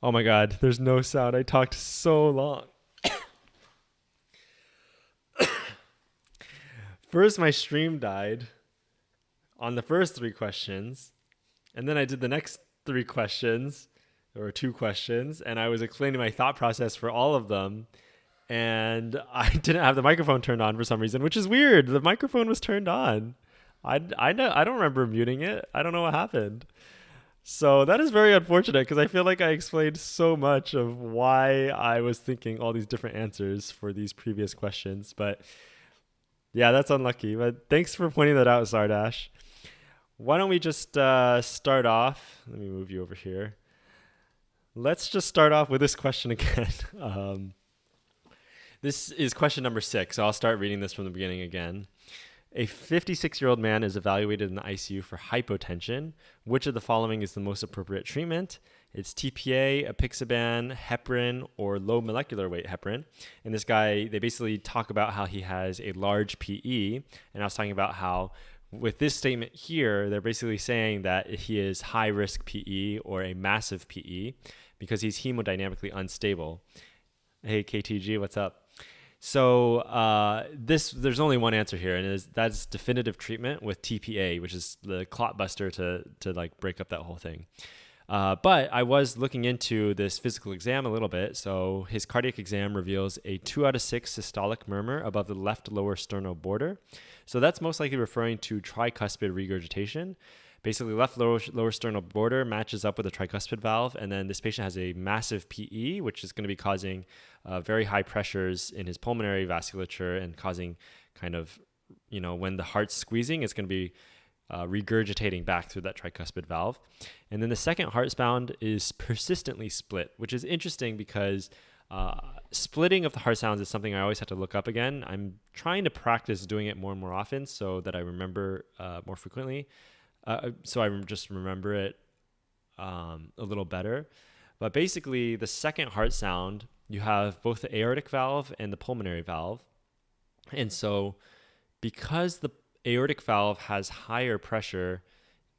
Oh my God, there's no sound. I talked so long. First, my stream died on the first three questions, and then I did the next three questions, or two questions, and I was explaining my thought process for all of them. And I didn't have the microphone turned on for some reason, which is weird. The microphone was turned on. I don't remember muting it. I don't know what happened. So that is very unfortunate because I feel like I explained so much of why I was thinking all these different answers for these previous questions. But yeah, that's unlucky. But thanks for pointing that out, Sardash. Why don't we just start off? Let me move you over here. Let's just start off with this question again. This is question number 6. So I'll start reading this from the beginning again. A 56-year-old man is evaluated in the ICU for hypotension. Which of the following is the most appropriate treatment? It's TPA, apixaban, heparin, or low molecular weight heparin. And this guy, they basically talk about how he has a large PE. And I was talking about how with this statement here, they're basically saying that he is high risk PE or a massive PE because he's hemodynamically unstable. Hey, KTG, what's up? So there's only one answer here, and that's definitive treatment with TPA, which is the clot buster to like break up that whole thing. But I was looking into this physical exam a little bit. So his cardiac exam reveals a 2 out of 6 systolic murmur above the left lower sternal border. So that's most likely referring to tricuspid regurgitation. Basically, left lower sternal border matches up with the tricuspid valve, and then this patient has a massive PE, which is going to be causing very high pressures in his pulmonary vasculature and causing kind of, when the heart's squeezing, it's going to be regurgitating back through that tricuspid valve. And then the second heart sound is persistently split, which is interesting because splitting of the heart sounds is something I always have to look up again. I'm trying to practice doing it more and more often so that I remember more frequently. So I just remember it a little better. But basically, the second heart sound, you have both the aortic valve and the pulmonary valve. And so because the aortic valve has higher pressure,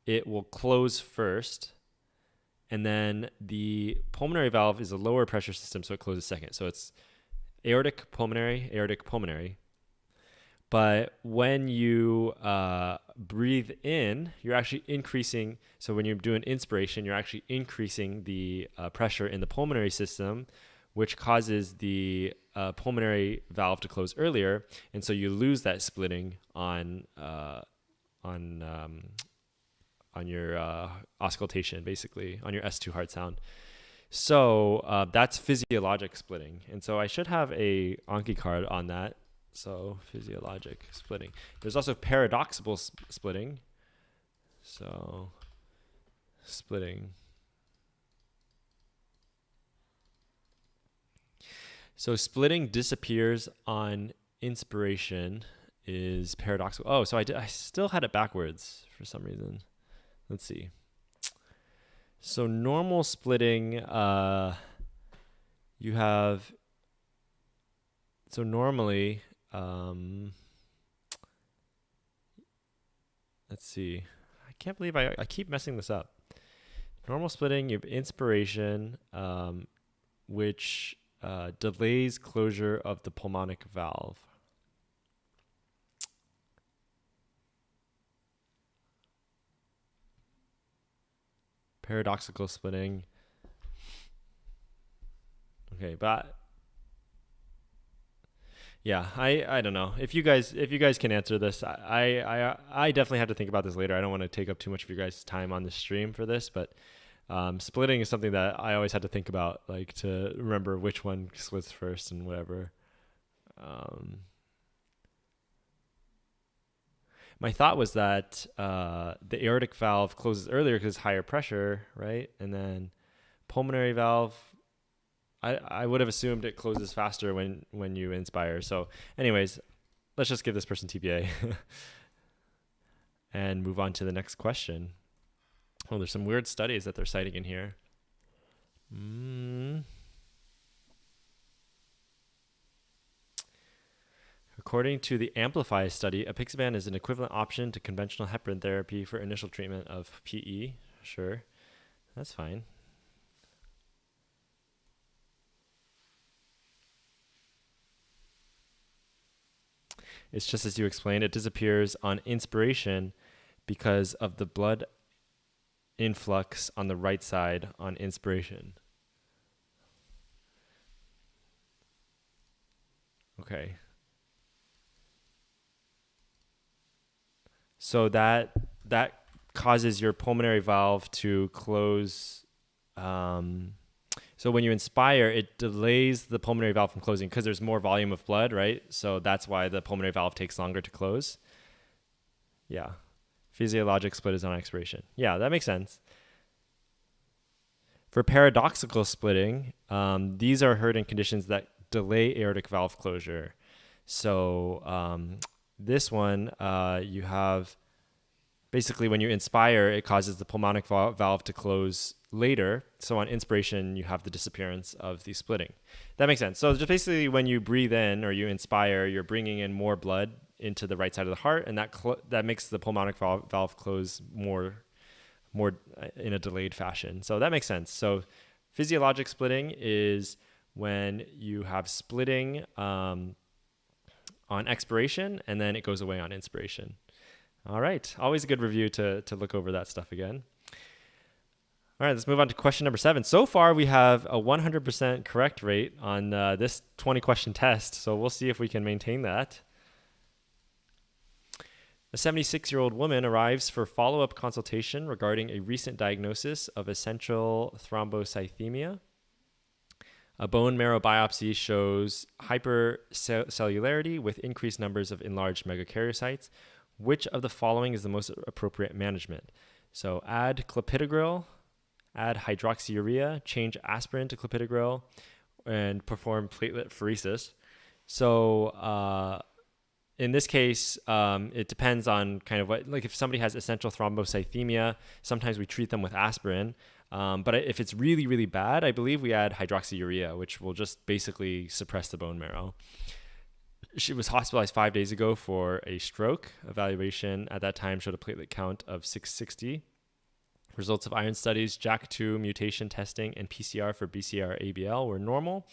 it will close first. And then the pulmonary valve is a lower pressure system, so it closes second. So it's aortic, pulmonary. But when you breathe in, you're actually increasing. So when you're doing inspiration, you're actually increasing the pressure in the pulmonary system, which causes the pulmonary valve to close earlier, and so you lose that splitting on your auscultation, basically on your S2 heart sound. So that's physiologic splitting, and so I should have a Anki card on that. So physiologic splitting. There's also paradoxical splitting. So splitting. So splitting disappears on inspiration is paradoxical. Oh, so I still had it backwards for some reason. Let's see. So normal splitting, you have, so normally, let's see. I can't believe I keep messing this up. Normal splitting, you have inspiration, which delays closure of the pulmonic valve. Paradoxical splitting. Okay, but yeah, I don't know. If you guys can answer this, I definitely have to think about this later. I don't want to take up too much of your guys' time on the stream for this, but splitting is something that I always had to think about, like to remember which one splits first and whatever. My thought was that the aortic valve closes earlier because higher pressure, right? And then pulmonary valve, I would have assumed it closes faster when you inspire. So anyways, let's just give this person TPA and move on to the next question. Oh, there's some weird studies that they're citing in here. According to the Amplify study, apixaban is an equivalent option to conventional heparin therapy for initial treatment of PE. Sure, that's fine. It's just as you explained. It disappears on inspiration because of the blood influx on the right side on inspiration. Okay. So that causes your pulmonary valve to close. So when you inspire, it delays the pulmonary valve from closing because there's more volume of blood, right? So that's why the pulmonary valve takes longer to close. Yeah. Physiologic split is on expiration. Yeah, that makes sense. For paradoxical splitting, these are heard in conditions that delay aortic valve closure. So this one, you have basically when you inspire, it causes the pulmonic valve to close later. So on inspiration, you have the disappearance of the splitting. That makes sense. So just basically when you breathe in or you inspire, you're bringing in more blood into the right side of the heart, and that makes the pulmonic valve close more in a delayed fashion. So that makes sense. So physiologic splitting is when you have splitting on expiration, and then it goes away on inspiration. All right. Always a good review to look over that stuff again. All right, let's move on to question number 7. So far, we have a 100% correct rate on this 20-question test, so we'll see if we can maintain that. A 76-year-old woman arrives for follow-up consultation regarding a recent diagnosis of essential thrombocythemia. A bone marrow biopsy shows hypercellularity with increased numbers of enlarged megakaryocytes. Which of the following is the most appropriate management? So add clopidogrel, add hydroxyurea, change aspirin to clopidogrel, and perform platelet pheresis. So in this case, it depends on kind of what, like if somebody has essential thrombocythemia, sometimes we treat them with aspirin. But if it's really, really bad, I believe we add hydroxyurea, which will just basically suppress the bone marrow. She was hospitalized 5 days ago for a stroke. Evaluation at that time showed a platelet count of 660. Results of iron studies, JAK2 mutation testing, and PCR for BCR-ABL were normal.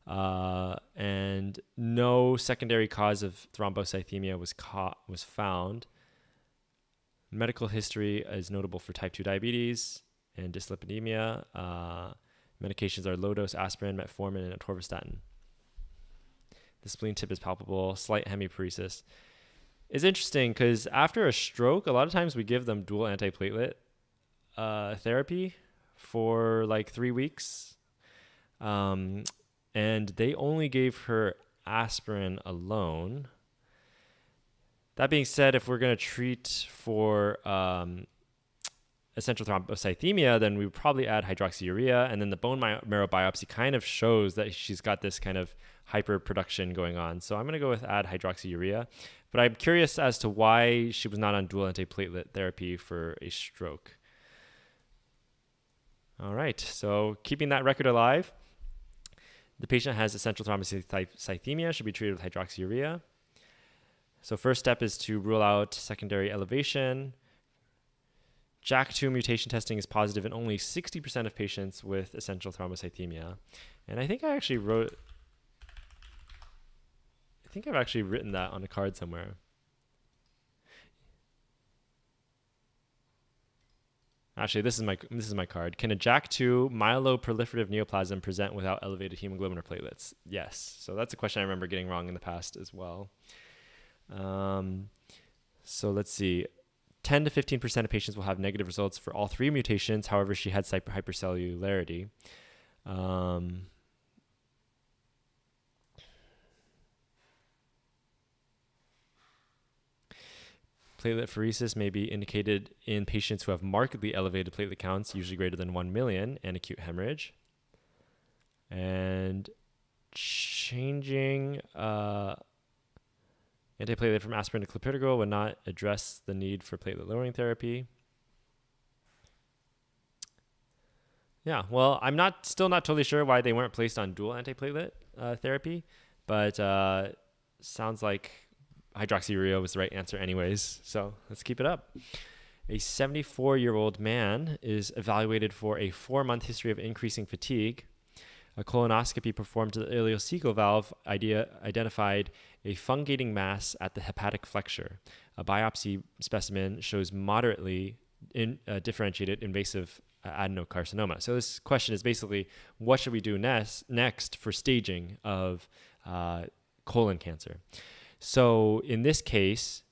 And no secondary cause of thrombocythemia was found. Medical history is notable for type 2 diabetes and dyslipidemia. Medications are low-dose aspirin, metformin, and atorvastatin. The spleen tip is palpable, slight hemiparesis. It's interesting because after a stroke, a lot of times we give them dual antiplatelet therapy for like 3 weeks. And they only gave her aspirin alone. That being said, if we're going to treat for essential thrombocythemia, then we would probably add hydroxyurea. And then the bone marrow biopsy kind of shows that she's got this kind of hyperproduction going on. So I'm going to go with add hydroxyurea. But I'm curious as to why she was not on dual antiplatelet therapy for a stroke. All right, so keeping that record alive, the patient has essential thrombocythemia, should be treated with hydroxyurea. So first step is to rule out secondary elevation. JAK2 mutation testing is positive in only 60% of patients with essential thrombocythemia. And I think I've actually written that on a card somewhere. Actually, this is my card. Can a JAK2 myeloproliferative neoplasm present without elevated hemoglobin or platelets? Yes. So that's a question I remember getting wrong in the past as well. So let's see. 10 to 15% of patients will have negative results for all 3 mutations. However, she had hypercellularity. Platelet pheresis may be indicated in patients who have markedly elevated platelet counts, usually greater than 1 million, and acute hemorrhage. And changing antiplatelet from aspirin to clopidogrel would not address the need for platelet-lowering therapy. Yeah, well, I'm still not totally sure why they weren't placed on dual antiplatelet therapy, but sounds like hydroxyurea was the right answer anyways, so let's keep it up. A 74-year-old man is evaluated for a 4-month history of increasing fatigue. A colonoscopy performed to the ileocecal valve identified a fungating mass at the hepatic flexure. A biopsy specimen shows moderately differentiated invasive adenocarcinoma. So this question is basically, what should we do next for staging of colon cancer? So in this case,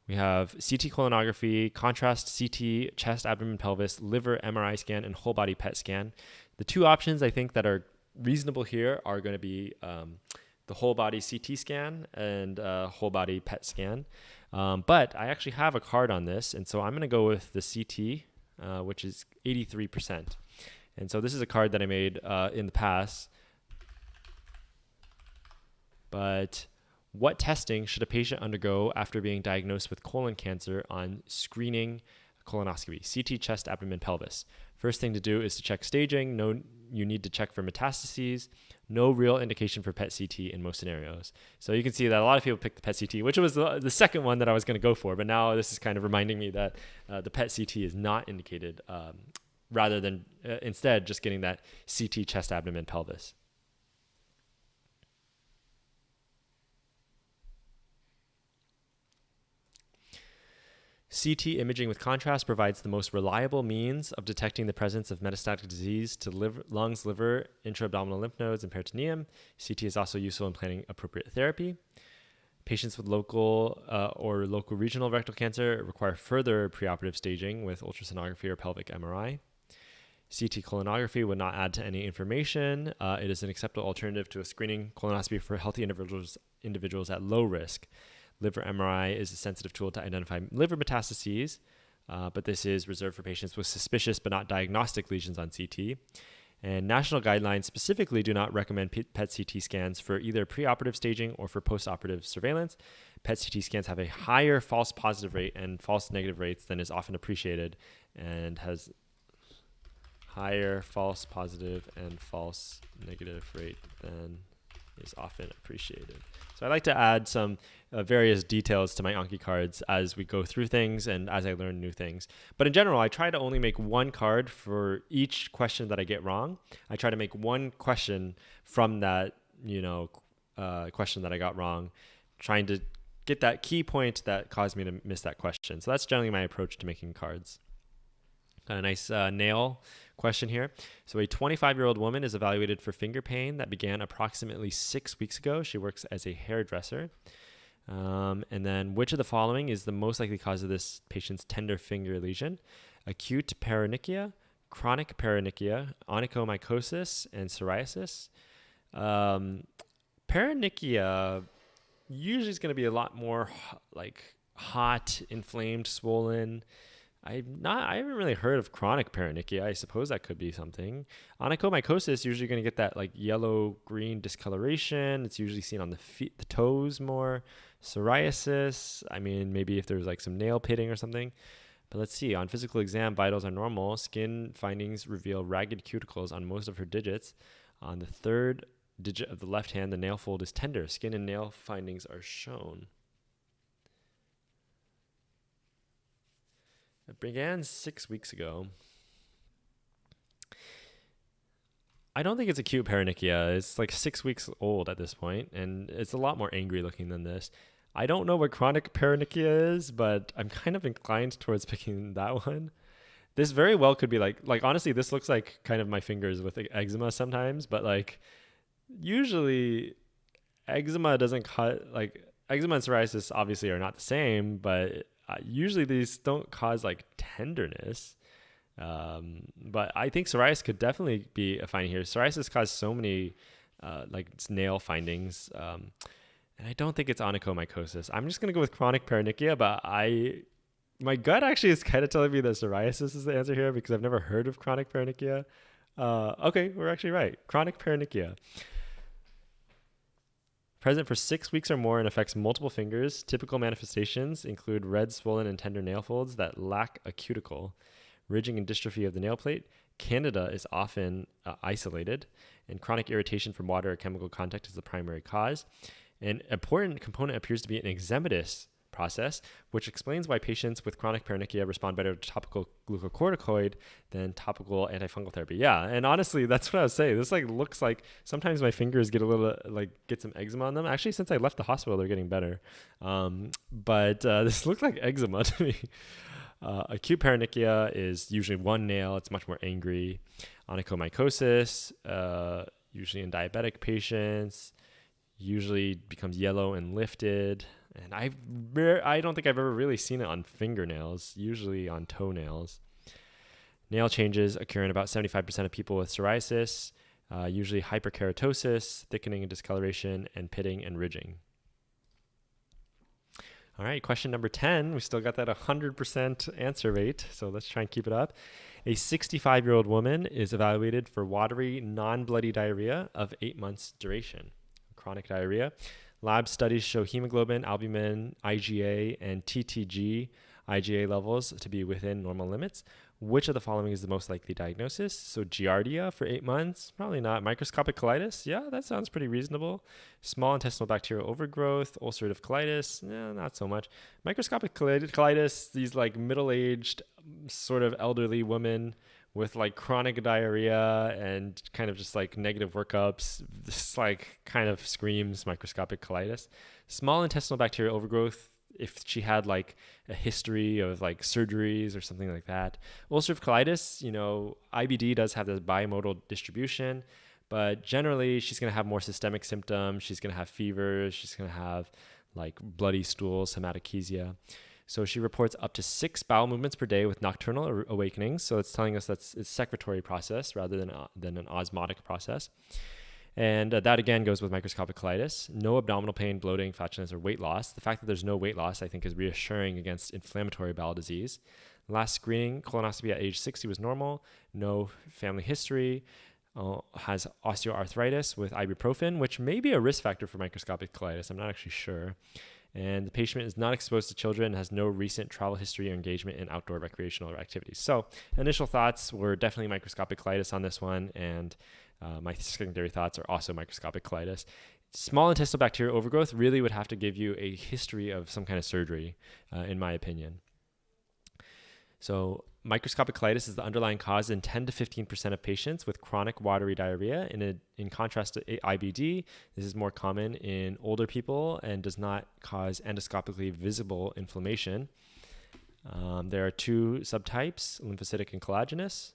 we have CT colonography, contrast CT, chest, abdomen, pelvis, liver, MRI scan, and whole body PET scan. The two options I think that are reasonable here are going to be the whole body CT scan and whole body PET scan. But I actually have a card on this, and so I'm going to go with the CT, which is 83%. And so this is a card that I made in the past. But what testing should a patient undergo after being diagnosed with colon cancer on screening colonoscopy? CT, chest, abdomen, pelvis. First thing to do is to check staging. You need to check for metastases. No real indication for PET CT in most scenarios. So you can see that a lot of people pick the PET CT, which was the second one that I was going to go for. But now this is kind of reminding me that the PET CT is not indicated, rather than instead just getting that CT, chest, abdomen, pelvis. CT imaging with contrast provides the most reliable means of detecting the presence of metastatic disease to lungs, liver, intra-abdominal lymph nodes, and peritoneum. CT is also useful in planning appropriate therapy. Patients with local or local regional rectal cancer require further preoperative staging with ultrasonography or pelvic MRI. CT colonography would not add to any information. It is an acceptable alternative to a screening colonoscopy for healthy individuals at low risk. Liver MRI is a sensitive tool to identify liver metastases, but this is reserved for patients with suspicious but not diagnostic lesions on CT. And national guidelines specifically do not recommend PET CT scans for either preoperative staging or for postoperative surveillance. PET CT scans have a higher false positive rate and false negative rates than is often appreciated, and has higher false positive and false negative rate than is often appreciated. So I like to add some various details to my Anki cards as we go through things and as I learn new things. But in general, I try to only make one card for each question that I get wrong. I try to make one question from that, question that I got wrong, trying to get that key point that caused me to miss that question. So that's generally my approach to making cards. Got a nice nail question here. So a 25-year-old woman is evaluated for finger pain that began approximately 6 weeks ago. She works as a hairdresser. And then which of the following is the most likely cause of this patient's tender finger lesion? Acute paronychia, chronic paronychia, onychomycosis, and psoriasis. Paronychia usually is going to be a lot more like hot, inflamed, swollen. I haven't really heard of chronic paronychia. I suppose that could be something. Onychomycosis usually going to get that like yellow-green discoloration. It's usually seen on the feet, the toes more. Psoriasis, maybe if there's like some nail pitting or something. But let's see. On physical exam, vitals are normal. Skin findings reveal ragged cuticles on most of her digits. On the third digit of the left hand, the nail fold is tender. Skin and nail findings are shown. It began 6 weeks ago. I don't think it's acute paronychia. It's like 6 weeks old at this point, and it's a lot more angry looking than this. I don't know what chronic paronychia is, but I'm kind of inclined towards picking that one. This very well could be like honestly, this looks like kind of my fingers with eczema sometimes, but like usually eczema doesn't eczema and psoriasis obviously are not the same, but usually these don't cause like tenderness. But I think psoriasis could definitely be a finding here. Psoriasis caused so many nail findings. And I don't think it's onychomycosis. I'm just going to go with chronic paronychia, but my gut actually is kind of telling me that psoriasis is the answer here because I've never heard of chronic paronychia. Okay, we're actually right. Chronic paronychia. Present for 6 weeks or more and affects multiple fingers. Typical manifestations include red, swollen, and tender nail folds that lack a cuticle, ridging and dystrophy of the nail plate. Candida is often isolated, and chronic irritation from water or chemical contact is the primary cause. An important component appears to be an eczematous process, which explains why patients with chronic paronychia respond better to topical glucocorticoid than topical antifungal therapy. Yeah, and honestly, that's what I was saying. This looks like sometimes my fingers get a little get some eczema on them. Actually, since I left the hospital, they're getting better. But this looked like eczema to me. Acute paronychia is usually one nail. It's much more angry. Onychomycosis, usually in diabetic patients, usually becomes yellow and lifted. And I don't think I've ever really seen it on fingernails, usually on toenails. Nail changes occur in about 75% of people with psoriasis, usually hyperkeratosis, thickening and discoloration, and pitting and ridging. All right, question number 10. We still got that 100% answer rate, so let's try and keep it up. A 65-year-old woman is evaluated for watery, non-bloody diarrhea of 8 months duration. Chronic diarrhea. Lab studies show hemoglobin, albumin, IgA, and TTG IgA levels to be within normal limits. Which of the following is the most likely diagnosis? So giardia for 8 months? Probably not. Microscopic colitis? Yeah, that sounds pretty reasonable. Small intestinal bacterial overgrowth, ulcerative colitis? Yeah, not so much. Microscopic colitis, these middle-aged, sort of elderly women with chronic diarrhea and kind of just negative workups. This kind of screams microscopic colitis. Small intestinal bacterial overgrowth, if she had a history of surgeries or something like that. Ulcerative colitis, IBD does have this bimodal distribution, but generally she's going to have more systemic symptoms. She's going to have fevers. She's going to have bloody stools, hematochezia. So she reports up to 6 bowel movements per day with nocturnal awakenings. So it's telling us it's a secretory process rather than an osmotic process. And that again goes with microscopic colitis. No abdominal pain, bloating, flatulence, or weight loss. The fact that there's no weight loss, I think, is reassuring against inflammatory bowel disease. Last screening, colonoscopy at age 60 was normal. No family history. Has osteoarthritis with ibuprofen, which may be a risk factor for microscopic colitis. I'm not actually sure. And the patient is not exposed to children and has no recent travel history or engagement in outdoor recreational activities. So initial thoughts were definitely microscopic colitis on this one, and my secondary thoughts are also microscopic colitis. Small intestinal bacterial overgrowth really would have to give you a history of some kind of surgery, in my opinion. So microscopic colitis is the underlying cause in 10 to 15% of patients with chronic watery diarrhea. In contrast to IBD, this is more common in older people and does not cause endoscopically visible inflammation. There are 2 subtypes, lymphocytic and collagenous,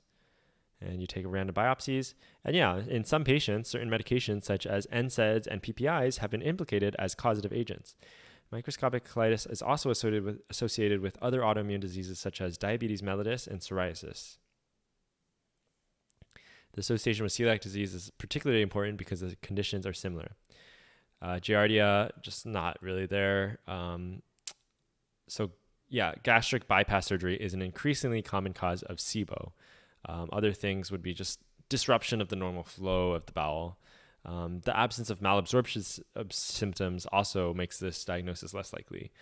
and you take random biopsies. And yeah, in some patients, certain medications such as NSAIDs and PPIs have been implicated as causative agents. Microscopic colitis is also associated with other autoimmune diseases such as diabetes mellitus and psoriasis. The association with celiac disease is particularly important because the conditions are similar. Giardia, just not really there. Gastric bypass surgery is an increasingly common cause of SIBO. Other things would be just disruption of the normal flow of the bowel. The absence of malabsorption symptoms also makes this diagnosis less likely.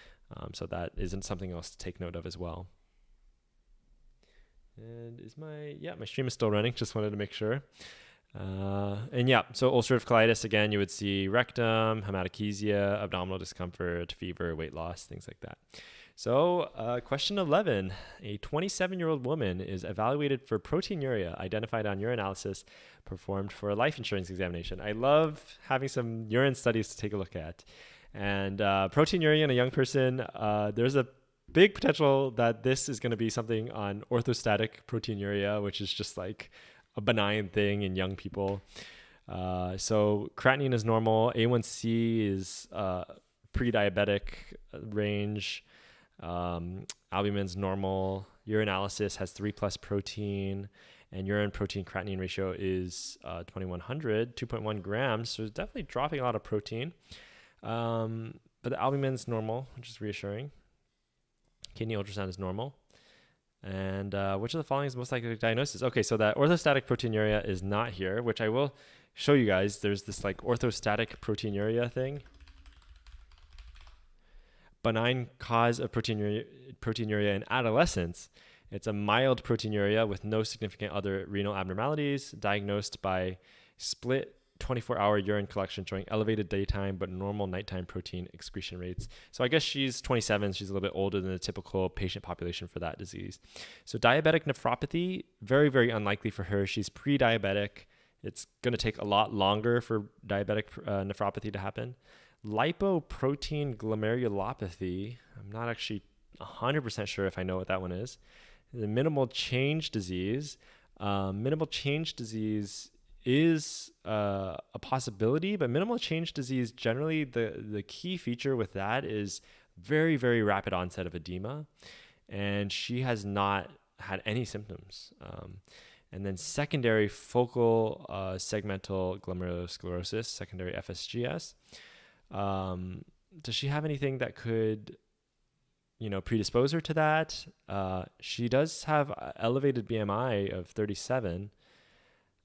So that isn't something else to take note of as well. And my stream is still running. Just wanted to make sure. So ulcerative colitis, again, you would see rectum, hematochezia, abdominal discomfort, fever, weight loss, things like that. So question 11, a 27-year-old woman is evaluated for proteinuria identified on urinalysis performed for a life insurance examination. I love having some urine studies to take a look at. And proteinuria in a young person, there's a big potential that this is going to be something on orthostatic proteinuria, which is just a benign thing in young people. So creatinine is normal. A1C is pre-diabetic range. Albumin's normal. Urinalysis has 3+ protein, and urine protein creatinine ratio is 2100, 2.1 grams. So it's definitely dropping a lot of protein. But the albumin's normal, which is reassuring. Kidney ultrasound is normal. And which of the following is most likely diagnosis? Okay, so that orthostatic proteinuria is not here, which I will show you guys. There's this orthostatic proteinuria thing. Benign cause of proteinuria in adolescence. It's a mild proteinuria with no significant other renal abnormalities, diagnosed by split 24-hour urine collection showing elevated daytime but normal nighttime protein excretion rates. So I guess she's 27. She's a little bit older than the typical patient population for that disease. So diabetic nephropathy, very, very unlikely for her. She's pre-diabetic. It's going to take a lot longer for diabetic nephropathy to happen. Lipoprotein glomerulopathy, I'm not actually 100% sure if I know what that one is. The minimal change disease. Minimal change disease is a possibility, but minimal change disease, generally the key feature with that is very, very rapid onset of edema, and she has not had any symptoms. And then secondary focal segmental glomerulosclerosis, secondary FSGS. Does she have anything that could predispose her to that? She does have elevated BMI of 37.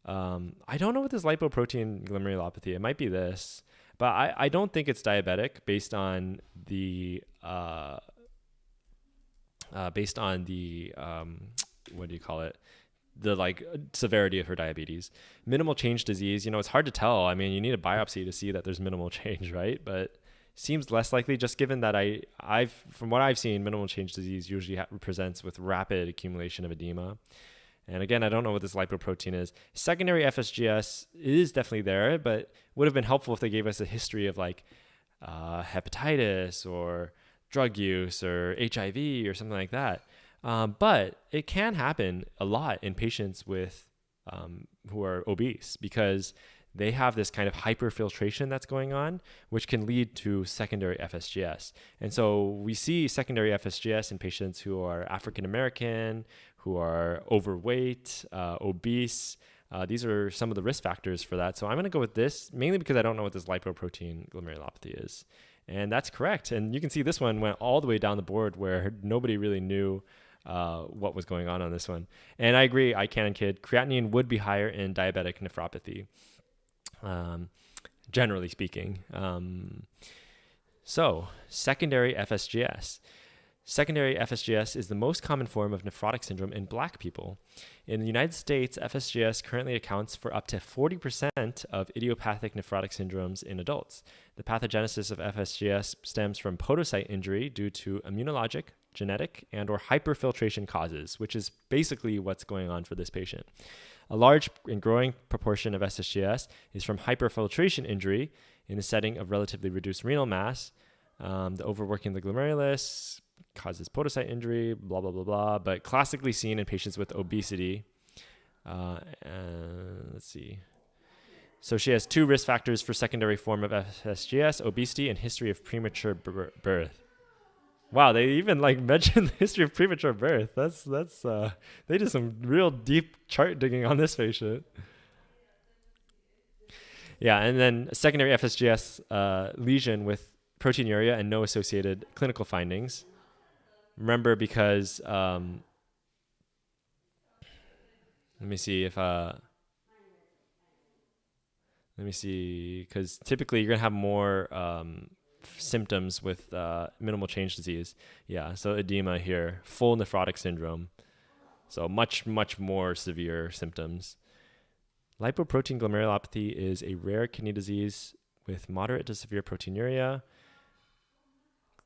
I don't know what this lipoprotein glomerulopathy, it might be this, but I don't think it's diabetic based on the what do you call it? The severity of her diabetes. Minimal change disease, it's hard to tell. I mean, you need a biopsy to see that there's minimal change, right? But seems less likely, just given that from what I've seen, minimal change disease usually presents with rapid accumulation of edema. And again, I don't know what this lipoprotein is. Secondary FSGS is definitely there, but would have been helpful if they gave us a history of hepatitis or drug use or HIV or something like that. But it can happen a lot in patients with who are obese, because they have this kind of hyperfiltration that's going on, which can lead to secondary FSGS. And so we see secondary FSGS in patients who are African American, who are overweight, obese. These are some of the risk factors for that. So I'm going to go with this, mainly because I don't know what this lipoprotein glomerulopathy is. And that's correct. And you can see this one went all the way down the board where nobody really knew what was going on this one. And I agree, ICANN kid, creatinine would be higher in diabetic nephropathy. Generally speaking. So secondary FSGS. Secondary FSGS is the most common form of nephrotic syndrome in Black people. In the United States, FSGS currently accounts for up to 40% of idiopathic nephrotic syndromes in adults. The pathogenesis of FSGS stems from podocyte injury due to immunologic, genetic, and or hyperfiltration causes, which is basically what's going on for this patient. A large and growing proportion of FSGS is from hyperfiltration injury in the setting of relatively reduced renal mass. The overworking of the glomerulus causes podocyte injury, blah, blah, blah, blah, but classically seen in patients with obesity. Let's see. So she has 2 risk factors for secondary form of FSGS, obesity and history of premature birth. Wow, they even mentioned the history of premature birth. That's they did some real deep chart digging on this patient. Yeah, and then secondary FSGS lesion with proteinuria and no associated clinical findings. Remember, because let me see, because typically you're gonna have more symptoms with minimal change disease. Yeah, so edema here, full nephrotic syndrome. So much, much more severe symptoms. Lipoprotein glomerulopathy is a rare kidney disease with moderate to severe proteinuria,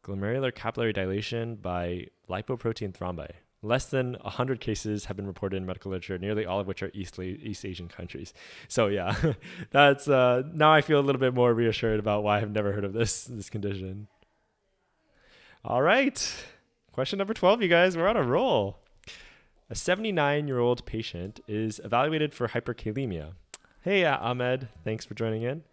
glomerular capillary dilation by lipoprotein thrombi. Less than 100 cases have been reported in medical literature, nearly all of which are East Asian countries. So yeah, that's now I feel a little bit more reassured about why I've never heard of this condition. All right, question number 12, you guys, we're on a roll. A 79-year-old patient is evaluated for hyperkalemia. Hey, Ahmed, thanks for joining in.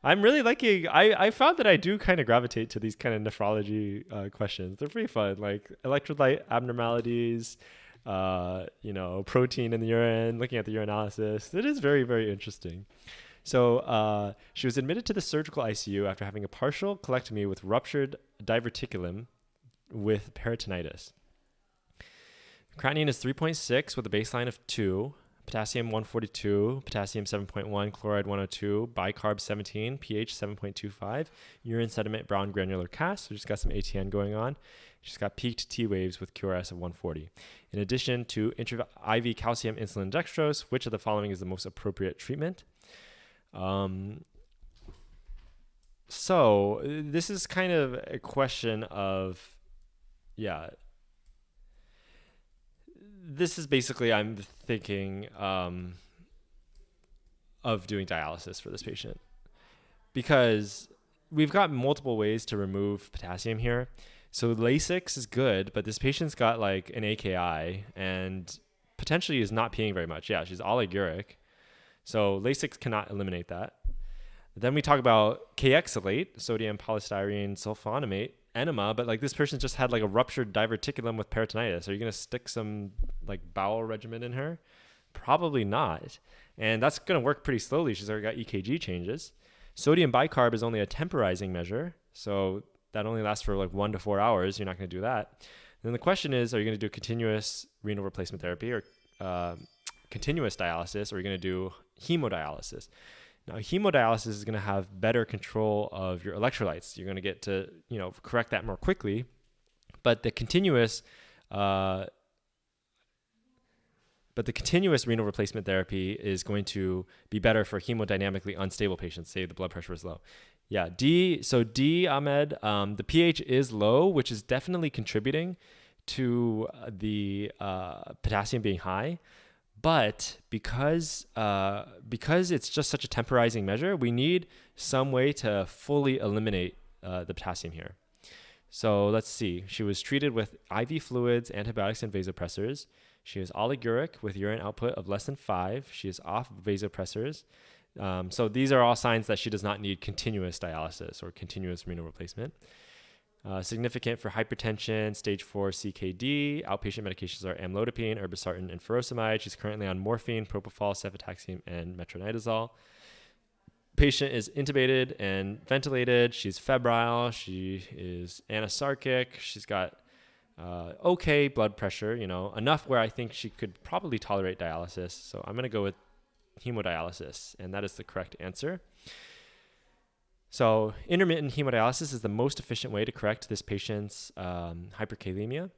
I'm really liking, I found that I do kind of gravitate to these kind of nephrology questions. They're pretty fun, like electrolyte abnormalities, protein in the urine, looking at the urinalysis. It is very, very interesting. So she was admitted to the surgical ICU after having a partial colectomy with ruptured diverticulum with peritonitis. Creatinine is 3.6 with a baseline of 2. Potassium 142, potassium 7.1, chloride 102, bicarb 17, pH 7.25, urine sediment brown granular cast. So just got some ATN going on. She's got peaked T waves with QRS of 140. In addition to IV calcium insulin dextrose, which of the following is the most appropriate treatment? So this is kind of a question of, yeah, this is basically, I'm thinking of doing dialysis for this patient, because we've got multiple ways to remove potassium here. So Lasix is good, but this patient's got like an AKI and potentially is not peeing very much. Yeah, she's oliguric. So Lasix cannot eliminate that. Then we talk about Kxalate, sodium polystyrene sulfonamate, enema, but like this person just had like a ruptured diverticulum with peritonitis. Are you going to stick some like bowel regimen in her? Probably not. And that's going to work pretty slowly. She's already got EKG changes. Sodium bicarb is only a temporizing measure, so that only lasts for like 1 to 4 hours. You're not going to do that. And then the question is, are you going to do continuous renal replacement therapy or continuous dialysis, or are you going to do hemodialysis? Now, hemodialysis is going to have better control of your electrolytes. You're going to get to, correct that more quickly. But the continuous renal replacement therapy is going to be better for hemodynamically unstable patients, say the blood pressure is low. Yeah, D, Ahmed, the pH is low, which is definitely contributing to the potassium being high. But because it's just such a temporizing measure, we need some way to fully eliminate the potassium here. So let's see. She was treated with IV fluids, antibiotics, and vasopressors. She is oliguric with urine output of less than 5. She is off vasopressors. So these are all signs that she does not need continuous dialysis or continuous renal replacement. Significant for hypertension, stage 4 CKD. Outpatient medications are amlodipine, irbesartan, and furosemide. She's currently on morphine, propofol, cefotaxime, and metronidazole. Patient is intubated and ventilated. She's febrile. She is anosarchic. She's got okay blood pressure, enough where I think she could probably tolerate dialysis. So I'm going to go with hemodialysis, and that is the correct answer. So intermittent hemodialysis is the most efficient way to correct this patient's hyperkalemia.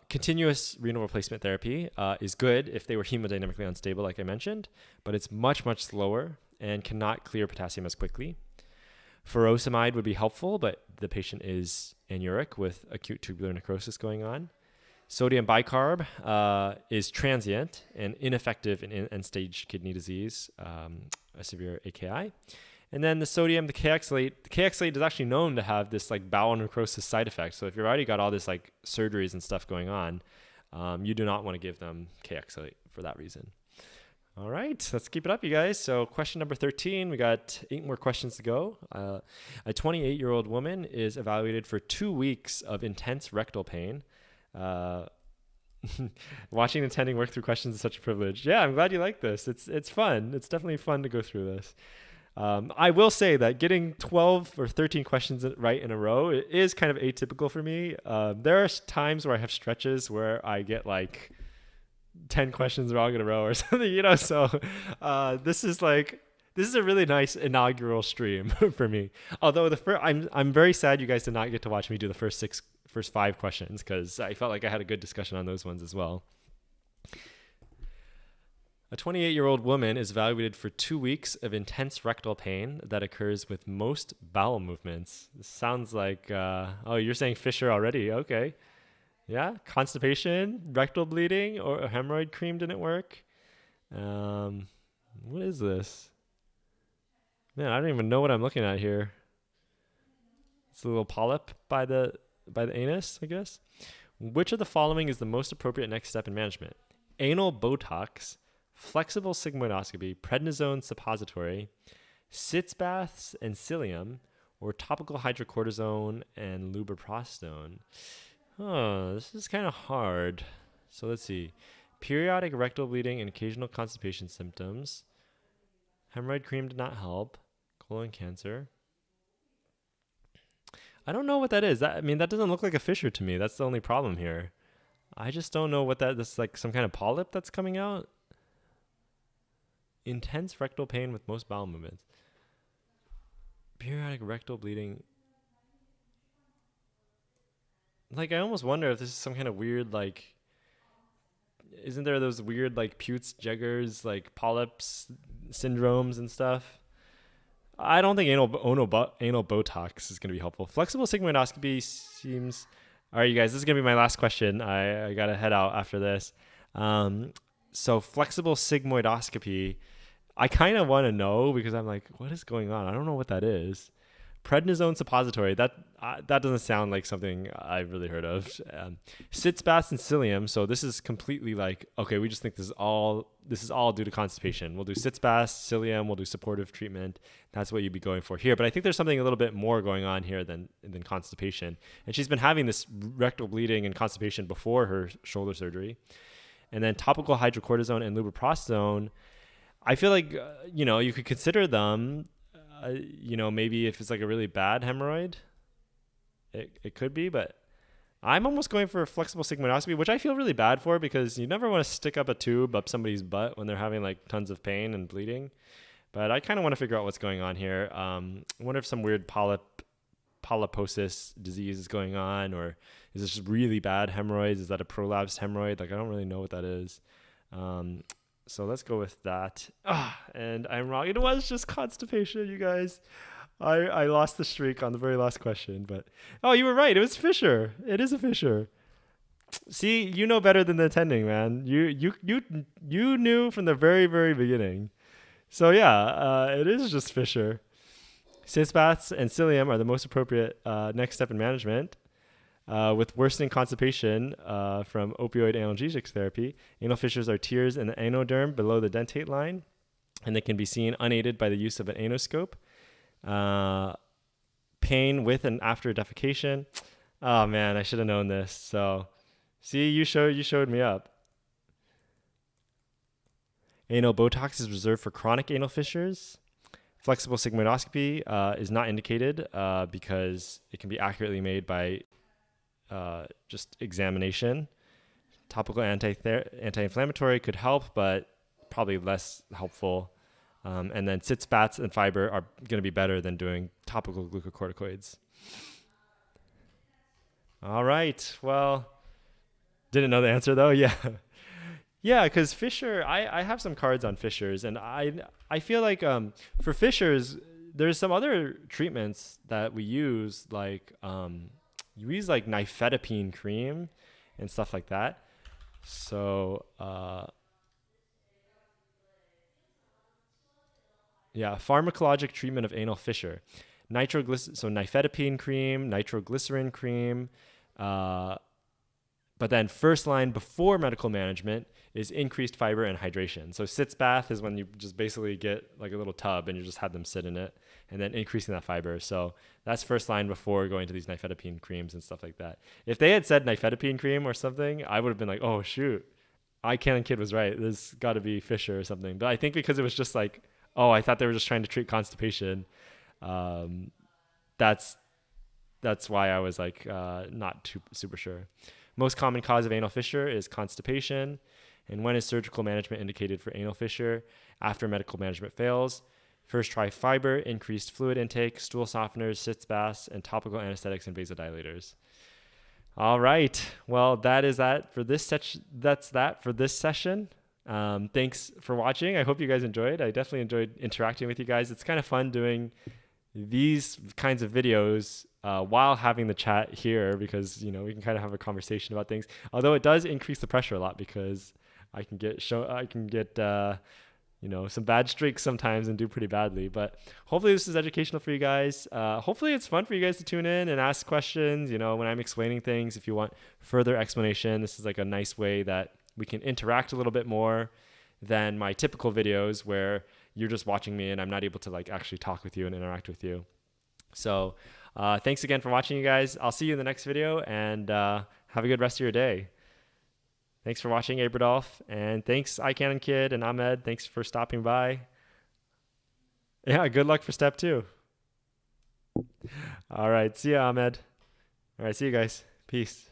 Continuous renal replacement therapy is good if they were hemodynamically unstable, like I mentioned, but it's much, much slower and cannot clear potassium as quickly. Furosemide would be helpful, but the patient is anuric with acute tubular necrosis going on. Sodium bicarb is transient and ineffective in end-stage kidney disease, a severe AKI. And then the Kxalate is actually known to have this like bowel necrosis side effect. So if you've already got all this like surgeries and stuff going on, you do not want to give them Kxalate for that reason. All right, let's keep it up, you guys. So question number 13, we got 8 more questions to go. A 28-year-old woman is evaluated for 2 weeks of intense rectal pain. Watching and attending work through questions is such a privilege. Yeah, I'm glad you like this. It's fun. It's definitely fun to go through this. I will say that getting 12 or 13 questions right in a row is kind of atypical for me. There are times where I have stretches where I get like 10 questions wrong in a row or something, so this is a really nice inaugural stream for me. Although I'm very sad you guys did not get to watch me do the first 5 questions, because I felt like I had a good discussion on those ones as well. A 28-year-old woman is evaluated for 2 weeks of intense rectal pain that occurs with most bowel movements. This sounds like, you're saying fissure already. Okay. Yeah, constipation, rectal bleeding, or a hemorrhoid cream didn't work. What is this? Man, I don't even know what I'm looking at here. It's a little polyp by the anus, I guess. Which of the following is the most appropriate next step in management? Anal Botox, flexible sigmoidoscopy, prednisone suppository, sitz baths and psyllium, or topical hydrocortisone and lubiprostone. Oh, this is kind of hard. So let's see. Periodic rectal bleeding and occasional constipation symptoms. Hemorrhoid cream did not help. Colon cancer. I don't know what that is. That doesn't look like a fissure to me. That's the only problem here. I just don't know what that is. Like some kind of polyp that's coming out. Intense rectal pain with most bowel movements. Periodic rectal bleeding. Like, I almost wonder if this is some kind of weird, like, isn't there those weird like Peutz Jeghers like polyps syndromes and stuff? I don't think anal Botox is going to be helpful. Flexible sigmoidoscopy seems... All right, you guys, this is going to be my last question. I got to head out after this. So flexible sigmoidoscopy, I kind of want to know because I'm like, what is going on? I don't know what that is. Prednisone suppository, that doesn't sound like something I've really heard of. Sitz baths and cilium, so this is completely like, okay, we just think this is all due to constipation. We'll do sitz baths, cilium, we'll do supportive treatment. That's what you'd be going for here. But I think there's something a little bit more going on here than constipation. And she's been having this rectal bleeding and constipation before her shoulder surgery. And then topical hydrocortisone and lubiprostone, I feel like, you could consider them. Maybe if it's like a really bad hemorrhoid, it could be, but I'm almost going for a flexible sigmoidoscopy, which I feel really bad for because you never want to stick up a tube up somebody's butt when they're having like tons of pain and bleeding. But I kind of want to figure out what's going on here. I wonder if some weird polyposis disease is going on, or is this just really bad hemorrhoids? Is that a prolapsed hemorrhoid? Like, I don't really know what that is. So let's go with that. And I'm wrong. It was just constipation, you guys. I lost the streak on the very last question, but you were right. It was fissure. It is a fissure. See, you know better than the attending, man. You knew from the very, very beginning. So yeah, it is just fissure. Sitz baths and cilium are the most appropriate next step in management. With worsening constipation from opioid analgesic therapy, anal fissures are tears in the anoderm below the dentate line, and they can be seen unaided by the use of an anoscope. Pain with and after defecation. Oh man, I should have known this. So, see, you showed me up. Anal Botox is reserved for chronic anal fissures. Flexible sigmoidoscopy is not indicated because it can be accurately made by just examination. Topical anti-inflammatory could help, but probably less helpful. And then sitz baths and fiber are going to be better than doing topical glucocorticoids. All right. Well, didn't know the answer though. Yeah. Yeah, because fissure, I have some cards on fissures, and I feel like for fissures, there's some other treatments that we use, like you use like nifedipine cream and stuff like that. So pharmacologic treatment of anal fissure. So nifedipine cream, nitroglycerin cream, but then first line before medical management is increased fiber and hydration. So sitz bath is when you just basically get like a little tub and you just have them sit in it, and then increasing that fiber. So that's first line before going to these nifedipine creams and stuff like that. If they had said nifedipine cream or something, I would have been like, oh shoot, Canon Kid was right. There's got to be fissure or something. But I think because it was just like, I thought they were just trying to treat constipation. That's why I was like not too super sure. Most common cause of anal fissure is constipation. And when is surgical management indicated for anal fissure? After medical management fails. First, try fiber, increased fluid intake, stool softeners, sitz baths, and topical anesthetics and vasodilators. All right. Well, that's that for this session. Thanks for watching. I hope you guys enjoyed. I definitely enjoyed interacting with you guys. It's kind of fun doing these kinds of videos while having the chat here, because we can kind of have a conversation about things. Although it does increase the pressure a lot because I can get some bad streaks sometimes and do pretty badly. But hopefully this is educational for you guys. Hopefully it's fun for you guys to tune in and ask questions. When I'm explaining things, if you want further explanation, this is like a nice way that we can interact a little bit more than my typical videos where you're just watching me and I'm not able to like actually talk with you and interact with you. So thanks again for watching, you guys. I'll see you in the next video, and have a good rest of your day. Thanks for watching, Abradolf, and thanks Canon Kid and Ahmed. Thanks for stopping by. Yeah, good luck for step 2. All right, see ya, Ahmed. All right, see you guys. Peace.